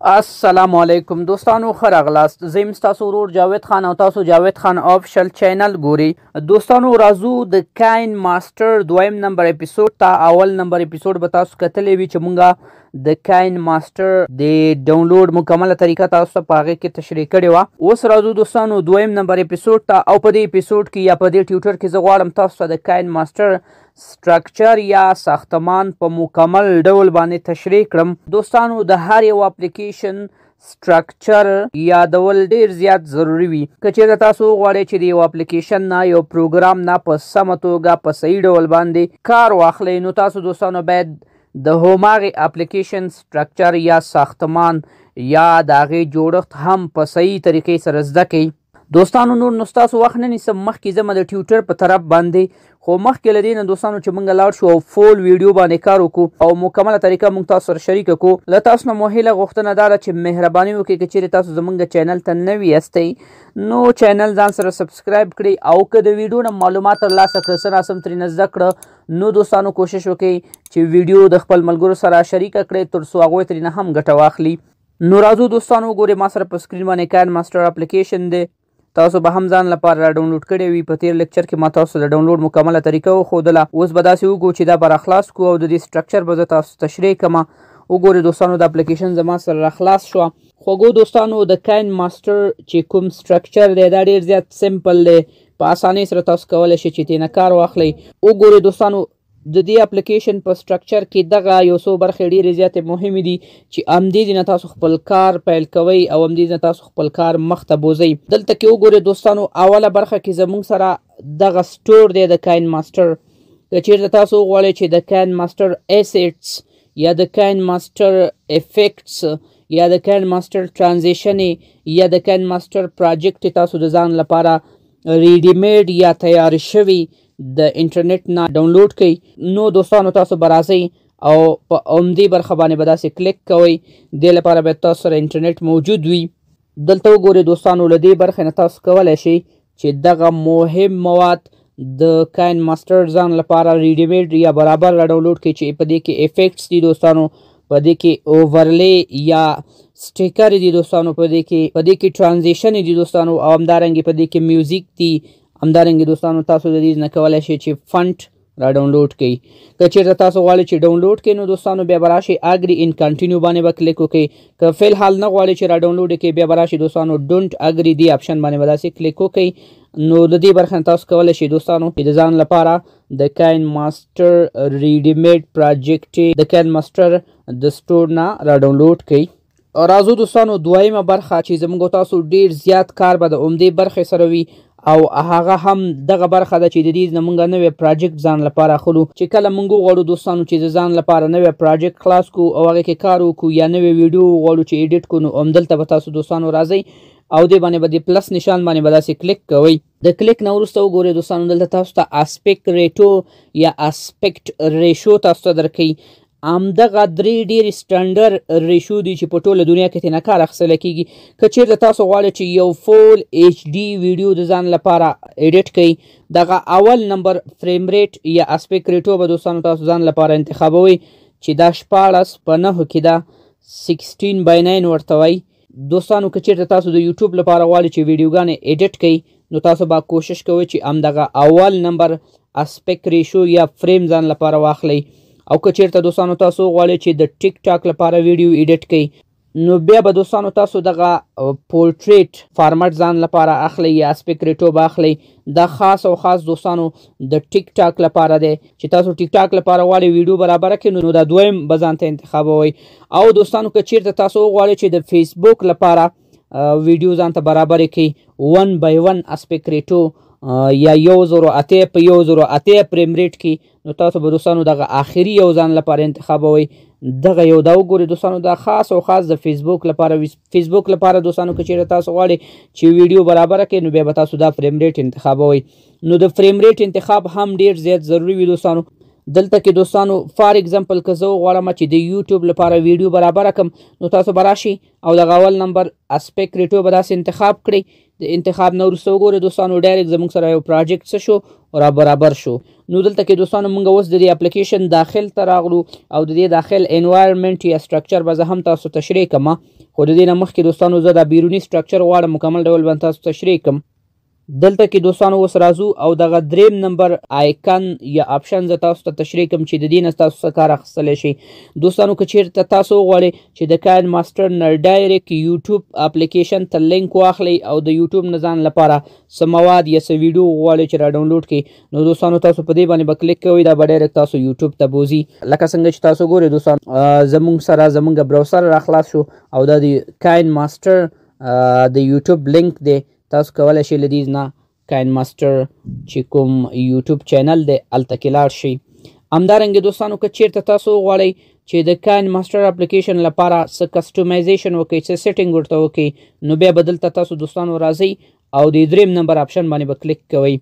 السلام علیکم دوستانو، ښه راغلاست. زه یم ستاسو ورور جاوید خان او تاسو جاوید خان آفیشل چینل ګورئ. دوستانو راځو د کاین ماسټر دویم نمبر اپیسوډ ته. اول نمبر اپیسوډ به تاسو کتلی وي چې مونږه د کاین ماسټر د ډاونلوډ مکمله طریقه تاسو ته په هغې کې تشریح کړې وه. اوس راځو دوستانو دویم نمبر اپیسوډ ته، او په دې اپیسوډ کې یا په دې ټیوټر کې زه غواړم تاسو ته د کاین ماسټر سټرکچر یا ساختمان په مکمل ډول باندې تشریح کړم. دوستانو د هر یو اپلیکیشن سټرکچر یادول ډیر زیات ضروری وي. که چیرته تاسو غواړئ چې د یو اپلیکیشن نه یو پروګرام نه په سمه توګه په صحیح ډول باندې کار واخلئ، نو تاسو دوستانو باید د هماغې اپلیکیشن سټرکچر یا ساختمان یا د هغې جوړښت هم په صحیح طریقې سره زده کړئ. دوستانو نور نو ستاسو وخت نه نیسم، مخکې ځم د ټیوټر په طرف باندې. خو مخکې له دې نه دوستانو چې موږ لاړ شو او فول ویډیو باندې کار وکړو او مکمله طریقه موږ تاسو سره شریکه کړو. له تاسو نه مو هیله غوښتنه دا ده چې مهرباني وکړئ که چیرې تاسو زموږ چینل ته نوي یاستئ نو چینل ځان سره سبسکرایب کړئ، او که د ویډیو نه معلومات ترلاسه کړه څه ناسم ترېنه زده کړه نو دوستانو کوشش وکړئ چې ویډیو د خپل ملګرو سره شریکه کړئ تر څو هغوی ترېنه هم ګټه واخلي. نو راځو دوستانو وګورئ، ما سره په سکرین باندې کاین ماسټر اپلیکیشن دی. تاسو به هم ځان لپاره را ډاونلوډ کړی وي. په تیر لیکچر کې ما تاسو د ډاونلوډ مکمله طریقه وښودله. اوس به داسې وکړو چې دا به راخلاص کړو او د دې سټرکچر به زه تاسو تشریح کړم. وګورئ دوستانو د اپلیکیشن زما سره راخلاص شوه. خوږو دوستانو د کاین ماسټر چې کوم سټرکچر دی دا ډیر زیات سمپل دی، په اسانۍ سره تاسو کولی شئ چې ترېنه کار واخلئ. وګورئ دوستانو د دې اپلیکیشن په سټرکچر کې دغه یو څو برخې ډېرې زیاتې مهمې دي چې همدې نه تاسو خپل کار پیل کوئ او همدې نه تاسو خپل کار مخته بوځئ. دلته کې وګورئ دوستانو اوله برخه کې زموږ سره دغه سټور دی د کاین ماسټر. که چیرته تاسو وغواړئ چې د کاین ماسټر ایسیټس یا د کاین ماسټر افیکټس یا د کاین ماسټر ټرانزیشن یا د کاین ماسټر پراجیکټ تاسو د ځان لپاره ریډیمیډ یا تیار شوي د انټرنیټ نه ډاونلوډ کړئ، نو دوستانو تاسو به راځئ او په همدې برخه باندې به داسې کلیک کوئ. دې لپاره باید تاسو سره انټرنیټ موجود وي. دلته وګورئ دوستانو له دې برخې نه تاسو کولی شئ چې دغه مهم مواد د کاین ماسټر ځان لپاره ریډیمیډ یا برابر را ډاونلوډ کړئ چې په دې کې افیکټس دي دوستانو، په دې کې اوورلی یا سټیکر دي دوستانو، په دې کې ټرانزیشن دي دوستانو، او همدارنګې په دې کې میوزیک دي. همدارنګې دوستانو تاسو د دې نه کولی شئ چې فنټ را ډاونلوډ کړئ. که چیرته تاسو غواړئ چې ډاونلوډ کړئ نو دوستانو بیا به راشئ اګري ان کنټینیو باندې به کلیک وکړئ. که فی الحال نه غواړئ چې را ډاونلوډ یې کړئ بیا به راشئ دوستانو ډونټ اګري دې اپشن باندې به داسې کلیک وکړئ. نو د دې برخې نه تاسو کولی شئ دوستانو چې د ځان لپاره د کاین ماسټر ریډیمیډ پراجیکټ د کاین ماسټر د سټور نه را ډاونلوډ کړئ. راځو دوستانو دویمه برخه چې زموږ تاسو ډیر زیات کار به د همدې برخې سره وي، او هغه هم دغه برخه ده چې د دې نه موږ نوی پراجیکټ ځان لپاره اخلو. چې کله موږ وغواړو دوستانو چې د ځان لپاره نوی پراجیکټ خلاص کړو او هغې کې کار وکړو یا نوی ویډیو وغواړو چې ایډیټ کړو، نو همدلته به تاسو دوستانو راځئ او دې باندې به د پلس نشان باندې به داسې کلیک کوئ. د کلیک نه وروسته وګورئ دوستانو دلته تاسو ته اسپیکټ ریټو یا اسپیکټ ریشو تاسو ته درکوي. همدغه درې ډېرې سټنډرډ ریشو دي چې په ټوله دنیا کې ترېنه کار اخیستلی کېږي. که چیرته تاسو غواړئ چې یو فول ایچ ډي ویډیو د ځان لپاره ایډیټ کړئ، دغه اول نمبر فریم ریټ یا اسپیکټ ریټو به دوستانو تاسو ځان لپاره انتخابوئ چې دا 16:9 کې ده، 16:9 ورته وایي. دوستانو که چیرته تاسو د یوټیوب لپاره غواړئ چې ویډیوګانې ایډیټ کړئ نو تاسو به کوشش کوئ چې همدغه اول نمبر اسپیکټ ریشو یا فریم ځان لپاره واخلئ. او که چیرته دوستانو تاسو غواړئ چې د ټیک ټاک لپاره ویډیو ایډیټ کړئ نو بیا به دوستانو تاسو دغه پورټریټ فارمټ ځان لپاره اخلئ یا اسپیکټ ریټو به اخلئ. دا خاص او خاص دوستانو د ټیک ټاک لپاره دی. چې تاسو ټیک ټاک لپاره غواړئ ویډیو برابره کړئ نو دا دویم به ځان ته انتخابوئ. او دوستانو که چیرته تاسو غواړئ چې د فیسبوک لپاره ویډیو ځان ته برابر کړئ 1:1 اسپیکټ ریټو یا 1:8 په 1:8 فریم ریټ کې، نو تاسو به دوستانو دغه آخري یو ځان لپاره انتخابوئ. دغه یو دا وګورئ دوستانو دا خاص او خاص د فیسبوک لپاره. فیسبوک لپاره دوستانو که چیرته تاسو غواړئ چې ویډیو برابره کړئ نو بیا به تاسو دا فریم ریټ انتخابوئ. نو د فریم ریټ انتخاب هم ډیر زیات ضروری وي دوستانو. دلته کې دوستانو فار ایگزامپل که زه وغواړم چې د یوټیوب لپاره ویډیو برابره کړم نو تاسو به راشئ او دغه اول نمبر اسپیکټ ریټو به داسې انتخاب کړئ. د انتخاب نه وروسته وګورئ دوستانو ډایرکټ زموږ سره یو پراجیکټ څه شو را برابر شو. نو دلته کې دوستانو موږ اوس د دې اپلیکیشن داخل ته راغلو او د دې داخل انوایرمنټ یا سټرکچر به زه هم تاسو تشریح کړم. خو د دې نه مخکې دوستانو زه دا بیروني سټرکچر غواړم مکمل ډول باندې تاسو تشریح کړم. دلته کې دوستانو اوس راځو او دغه دریم نمبر آیکن یا آپشن زه تاسو ته تشریح کوم چې د دې نه تاسو څه کار اخیستلی شئ. دوستانو که چېرته تاسو وغواړئ چې د کاین ماسټر نه ډایرکټ یوټیوب اپلیکیشن ته لینک واخلئ او د یوټیوب نه ځان لپاره څه مواد یا څه ویډیو غواړئ چې را ډاونلوډ کړئ، نو دوستانو تاسو په دې باندې به کلیک کوئ، دا به ډایرکټ تاسو یوټیوب ته بوځي. لکه څنګه چې تاسو ګورئ دوستانو زموږ سره زموږ براوسر را خلاص شو او دا د کاین ماسټر د یوټیوب لینک دی. تاسو کولی شئ له دې نه کاین ماسټر چې کوم یوټیوب چینل دی هلته کې لاړ شئ. همدارنګې دوستانو که چیرته تاسو وغواړئ چې د کاین ماسټر اپلیکیشن لپاره څه کسټمایزیشن وکړئ، څه سیټینګ ورته وکړئ، نو بیا به دلته تاسو دوستانو راځئ او د دریم نمبر آپشن باندې به کلیک کوئ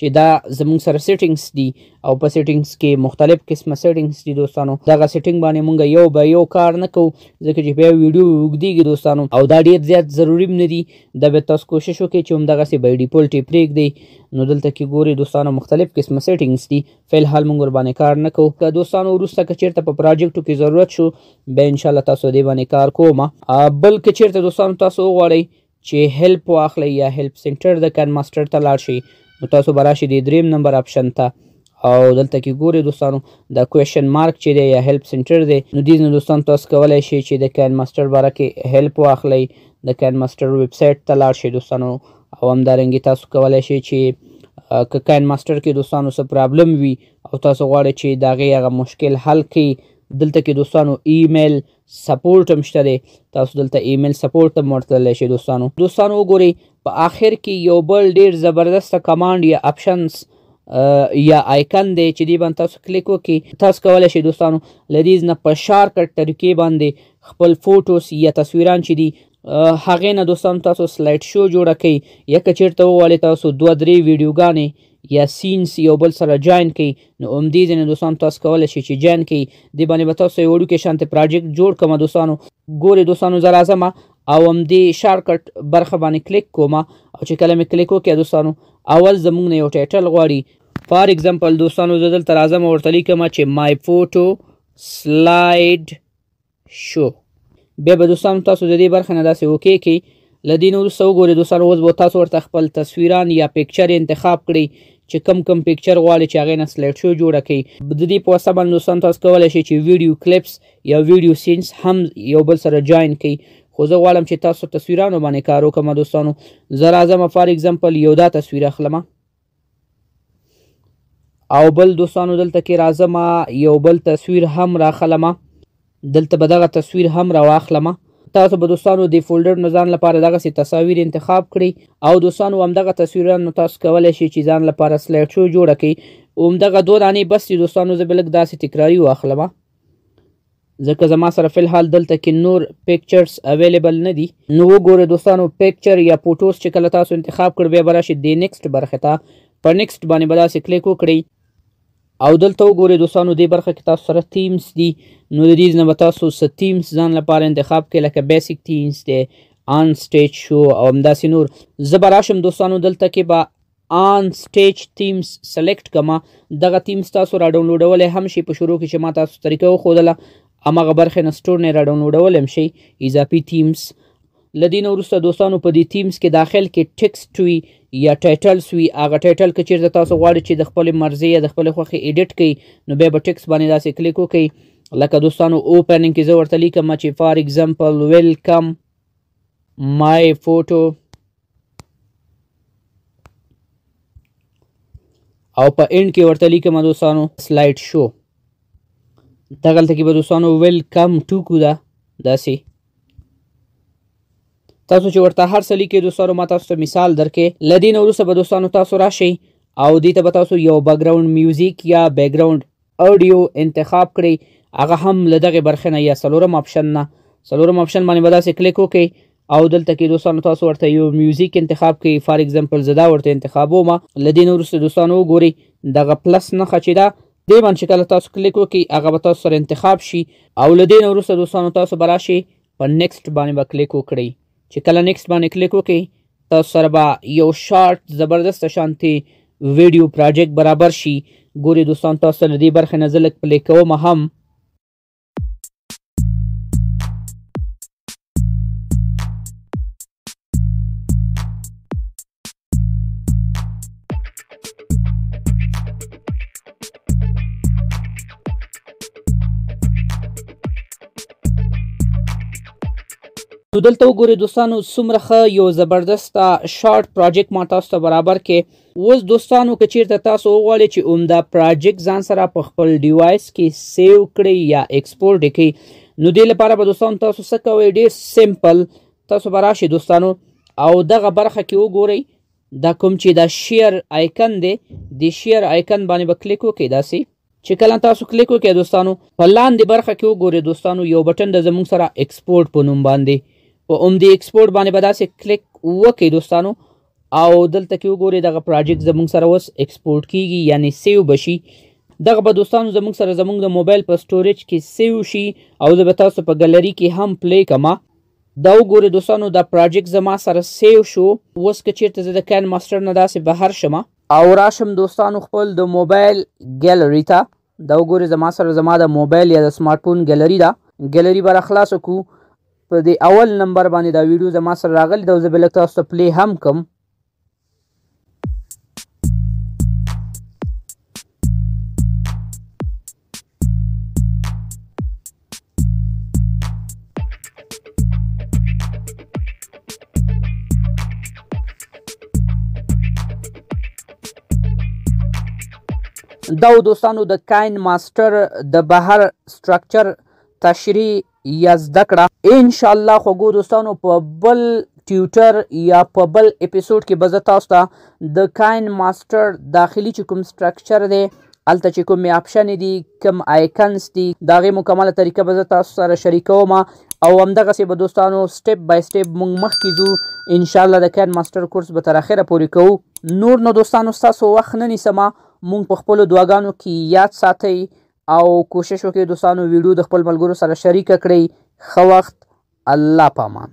چې دا زموږ سره سیټینګز دي او په سیټینګز کې مختلف قسمه سیټینګز دي دوستانو. دغه سیټینګ باندې مونږ یو به یو کار نه کوو ځکه چې بیا ویډیو اوږدېږي دوستانو او دا ډېر زیات ضروري هم نه دي. دا به تاسو کوشش وکړئ چې همدغسې بای ډیفولټ یې پرېږدئ. نو دلته کې ګورئ دوستانو مختلف قسمه سیټینګز دي، فلحال مونږ ورباندې کار نه کوو. که دوستانو وروسته که چېرته په پراجکټو کې ضرورت شو بیا انشاءالله تاسو دې باندې کار کوم. بل که چېرته دوستانو تاسو وغواړئ چې هیلپ واخلئ یا هیلپ سینټر د کاین ماسټر ته لاړ شئ، نو تاسو به راشئ د دریم نمبر آپشن ته او دلته کې ګورئ دوستانو دا کویشن مارک چې دی یا هیلپ سینټر دی، نو دې نه دوستانو تاسو کولی شئ چې د کاین ماسټر باره کې هیلپ واخلئ، د کاین ماسټر ویب سایټ ته لاړ شئ دوستانو. او همدارنګې تاسو کولی شئ چې که کاین ماسټر کې دوستانو څه پرابلم وي او تاسو غواړئ چې د هغې هغه مشکل حل کړئ، دلته کې دوستانو ایمیل سپورټ هم شته دی، تاسو دلته ایمیل سپورټ هم ورتللی شئ دوستانو. دوستانو وګورئ په آخر کې یو بل ډېر زبردسته کمانډ یا آپشنز یا آیکن دی چې دې باندې تاسو کلیک وکړئ. تاسو کولی شئ دوستانو له دې نه په شارکټ طریقې باندې خپل فوټوس یا تصویران چې دي هغې نه دوستانو تاسو سلایډ شو جوړه کړئ، یا که چېرته وغواړئ تاسو 2-3 ویډیوګانې یا سینس یو بل سره جاین کړئ، نو همدې ځای نه دوستانو تاسو کولی شئ چې جاین کړئ. دې باندې به تاسو یو وړوکی شانتې پراجکټ جوړ کړم دوستانو. ګورئ دوستانو زه راځم او همدې شارکټ برخه باندې کلیک کوم او چې کله مې کلیک وکړه دوستانو اول زموږ نه یو ټایټل غواړي. فار اگزامپل دوستانو زه دلته راځم او ورته لیکم چې مای فوټو سلایډ شو. بیا به دوستانو تاسو د دې برخې نه داسې اوکې کړئ. له دې نه وروسته وګورئ دوستانو اوس به تاسو ورته خپل تصویران یا پیکچر انتخاب کړئ چې کم پیکچر غواړئ چې هغې نه سلایډ شو جوړه کړئ. د دې په واسطه باندې دوستانو تاسو کولی شئ چې ویډیو کلیپس یا ویډیو سینس هم یو بل سره جاین کړئ. خو زه غواړم چې تاسو تصویرانو باندې کار وکړم دوستانو. زه راځم فار اگزامپل یو دا تصویر اخلم او بل دوستانو دلته کې راځم یو بل تصویر هم راخلم، دلته به دغه تصویر هم راواخلم. تاسو به دوستانو د فولډر نه ځان لپاره دغسې تصاویر انتخاب کړئ او دوستانو همدغه تصویرانو تاسو کولی شئ چې ځان لپاره سلایډ شو جوړه کړئ. همدغه 2 دانې بس دي دوستانو. زه به لږ داسې تکراري واخلم ځکه زما سره فلحال دلته کې نور پیکچرز اویلیبل نه دي. نو وګورئ دوستانو پیکچر یا فوټوز چې کله تاسو انتخاب کړ بیا به راشئ د نیکسټ برخې ته، په نیکسټ باندې به داسې کلیک وکړئ او دلته وګورئ دوستانو دې برخه کې تاسو سره تیمز دي، نو د دې نه به تاسو څه تیمز ځان لپاره انتخاب کړئ لکه بیسیک تیمز دی، آن سټیج شو او همداسې نور. زه به راشم دوستانو دلته کې به آن سټیج تیمز سلیکټ کړم. دغه تیمز تاسو را ډاونلوډولی هم شي، په شروع کې چې ما تاسو طریقه وښودله همغه برخې نه سټور نه را ډاونلوډولی هم شي اضافي تیمز. له دې نه وروسته دوستانو په دې تیمز کې داخل کې ټیکسټ وي یا ټایټلز وي. هغه ټایټل که چېرته تاسو غواړئ چې د خپلې مرضۍ یا د خپلې خوښې ایډیټ کړئ نو بیا به ټیکسټ باندې داسې کلیک وکړئ. لکه دوستانو اوپننګ کې زه ورته لیکم چې فار اگزامپل ویلکم مای فوټو او په اینډ کې ورته لیکم دوستانو سلایډ شو. دغلته کې به دوستانو ویلکم ټو کو ده داسې تاسو چې ورته هر څه لیکئ دوستانو ما تاسو ته مثال درکې. له دې نه وروسته به دوستانو تاسو راشئ او دې ته به تاسو یو بیکګراوند میوزیک یا بیکګراوند اډیو انتخاب کړئ، هغه هم له دغې برخې نه یا څلورم آپشن باندې به داسې کلیک وکړئ او دلته کې دوستانو تاسو ورته یو میوزیک انتخاب کړئ. فار اگزامپل زه دا ورته انتخابوم. له دې نه وروسته دوستانو وګورئ دغه پلس نښه چې ده دې باندې چې کله تاسو کلیک وکړئ هغه به تاسو سره انتخاب شي او له دې نه وروسته دوستانو تاسو به راشئ په نیکسټ باندې به کلیک وکړئ. چې کله نیکسټ باندې کلیک وکړئ تاسو سره به یو شارټ زبردسته شانتې ویډیو پراجکټ برابر شي. ګورئ دوستان تاسو له دې برخې نه زه لږ پلی کوم هم نو دلته وګورئ دوستانو څومره ښه یو زبردست شارټ پروجیکټ ما تاسو ته برابر کې. اوس دوستانو که چیرته تاسو وغواړئ چې عمده پروجیکټ ځان سره په خپل ډیوایس کې سیو کړئ یا ایکسپورټ یې کړئ، نو دې لپاره به دوستانو تاسو څه کوئ، ډېر سمپل تاسو به راشئ دوستانو او دغه برخه کې وګورئ دا کوم چې دا شیر آیکن دی، د شیر آیکن باندې به کلیک وکړئ. داسې چې کله تاسو کلیک وکړئ دوستانو په لاندې برخه کې وګورئ دوستانو یو بټن د زموږ سره ایکسپورټ په نوم باندې، په عمدې ایکسپورټ باندې به داسې کلیک وکړئ دوستانو او دلته کې وګورئ دغه پروجیکټ زموږ سره اوس ایکسپورټ کیږي یعنی سیو بشي. دغه به دوستانو زموږ سره زموږ د موبایل په سټوریج کې سیو شي او زه به تاسو په ګلري کې هم پلی کما. دا وګورئ دوستانو دا پروجیکټ زما سره سیو شو. اوس که چیرته زه د کاین ماسټر نه داسې بهر شم او راشم دوستانو خپل د موبایل ګیلري ته، دا وګورئ زما سره زما د موبایل یا د سمارټ فون ګیلري ده. ګیلري به راخلاص کړو. په دې اول نمبر باندې دا ویډیو زما سره راغلی ده او زه به لږ تاسو ته پلی هم کم. دا دوستانو د کاین ماسټر د بهر سټرکچر تشریح یا زده کړه. انشاءالله خوږو دوستانو په بل ټیوټر یا په بل اپیسوډ کې به زه تاسو ته د کاین ماسټر داخلي چې کوم سټرکچر دی، هلته چې کومې اپشنې دي، کوم آیکنز دي، د هغې مکمله طریقه به زه تاسو سره شریکوم او همدغسې به دوستانو سټپ بای سټپ موږ مخکې ځو. انشاءالله د کاین ماسټر کورس به تر اخره پورې کوو. نور نو دوستانو ستاسو وخت نه نیسمه، مونږ په خپلو دعاګانو کې یاد ساتئ او کوشش وکړئ دوستانو ویډیو د خپل ملګرو سره شریکه کړئ. ښه وخت، الله پامان.